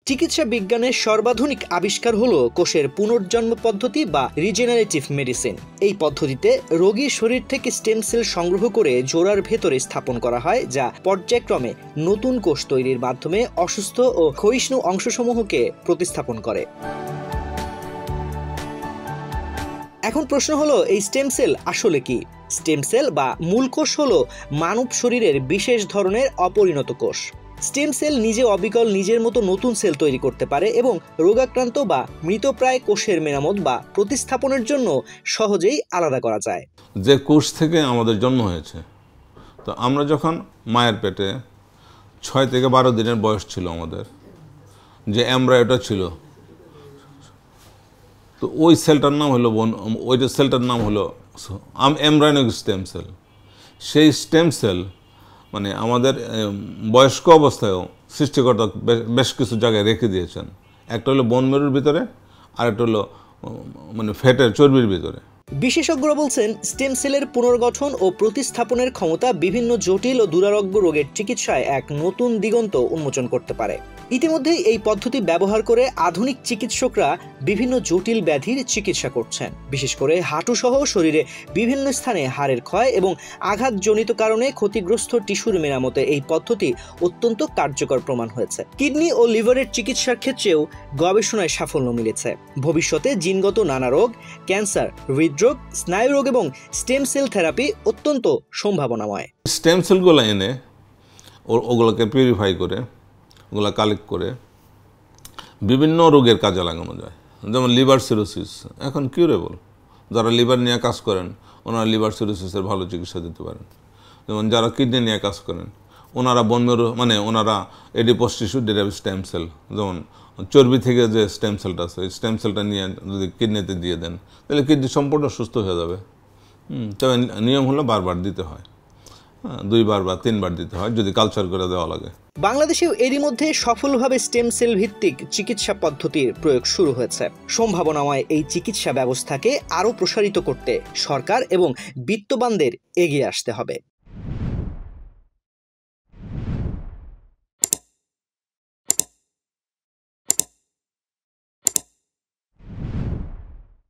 চিকিৎসা বিজ্ঞানের সর্বাধুনিক আবিষ্কার হলো কোষের পুনর্জন্ম পদ্ধতি বা রিজেনারেটিভ মেডিসিন। এই পদ্ধতিতে রোগীর শরীর থেকে স্টেম সেল সংগ্রহ করে জোড়ার ভেতরে স্থাপন করা হয়, যা পর্যায়ক্রমে নতুন কোষ তৈরির মাধ্যমে অসুস্থ ও ক্ষয়িষ্ণু অংশসমূহকে প্রতিস্থাপন করে। এখন প্রশ্ন হলো, এই স্টেম সেল আসলে কি? স্টেম সেল বা মূল কোষ হলো মানব শরীরের বিশেষ ধরনের অপরিণত কোষ। স্টেম সেল নিজে অবিকল নিজের মতো নতুন সেল তৈরি করতে পারে এবং রোগাক্রান্ত বা মৃতপ্রায় কোষের মেরামত বা প্রতিস্থাপনের জন্য সহজেই আলাদা করা যায়। যে কোষ থেকে আমাদের জন্ম হয়েছে, তো আমরা যখন মায়ের পেটে 6 থেকে 12 দিনের বয়স ছিল, আমাদের যে এমব্রায়োটা ছিল, তো ওই সেলটার নাম হলো ওইটা সেলটার নাম হলো এমব্রায়োনিক স্টেম সেল। সেই স্টেম সেল মানে আমাদের বয়স্ক অবস্থায়ও সৃষ্টিকর্তা বেশ কিছু জায়গায় রেখে দিয়েছেন। একটা হলো বোন মেরুর ভিতরে, আর একটা হলো মানে ফ্যাটের চর্বির ভিতরে। বিশেষজ্ঞরা বলছেন, স্টেম সেলের পুনর্গঠন ও প্রতিস্থাপনের ক্ষমতা বিভিন্ন জটিল ও দুরারোগ্য রোগের চিকিৎসায় এক নতুন দিগন্ত উন্মোচন করতে পারে। ইতিমধ্যেই এই পদ্ধতি ব্যবহার করে আধুনিক চিকিৎসকরা বিভিন্ন জটিল ব্যাধির চিকিৎসা করছেন। বিশেষ করে হাঁটু সহ শরীরে বিভিন্ন স্থানে হাড়ের ক্ষয় এবং আঘাতজনিত কারণে ক্ষতিগ্রস্ত টিস্যুর মেরামতে এই পদ্ধতি অত্যন্ত কার্যকর প্রমাণ হয়েছে। কিডনি ও লিভারের চিকিৎসার ক্ষেত্রেও গবেষণায় সাফল্য মিলেছে। ভবিষ্যতে জিনগত নানা রোগ, ক্যান্সার, হৃদরোগ, স্নায়ু রোগ এবং স্টেম সেল থেরাপি অত্যন্ত সম্ভাবনাময়। স্টেম সেলগুলো এনে ওগুলোকে পিউরিফাই করে, ওগুলো কালেক্ট করে বিভিন্ন রোগের কাজে লাগানো যায়। যেমন লিভার সিরোসিস এখন কিউরেবল। যারা লিভার নিয়ে কাজ করেন ওনারা লিভার সিরোসিসের ভালো চিকিৎসা দিতে পারেন। যেমন যারা কিডনি নিয়ে কাজ করেন ওনারা বোন মেরু মানে ওনারা এডিপোস টিস্যু ডেরাইভড স্টেম সেল, যেমন চর্বি থেকে যে স্টেম সেলটা আছে, এই স্টেম সেলটা নিয়ে যদি কিডনিতে দিয়ে দেন তাহলে কিডনি সম্পূর্ণ সুস্থ হয়ে যাবে। তবে নিয়ম হলো বারবার দিতে হয়, 2 বার বা 3 বার দিতে হয় যদি কালচার করে দেওয়া লাগে। বাংলাদেশেও এরই মধ্যে সফলভাবে স্টেম সেল ভিত্তিক চিকিৎসা পদ্ধতির প্রয়োগ শুরু হয়েছে। সম্ভাবনাময় এই চিকিৎসা ব্যবস্থাকে আরও প্রসারিত করতে সরকার এবং বিত্তবানদের এগিয়ে আসতে হবে।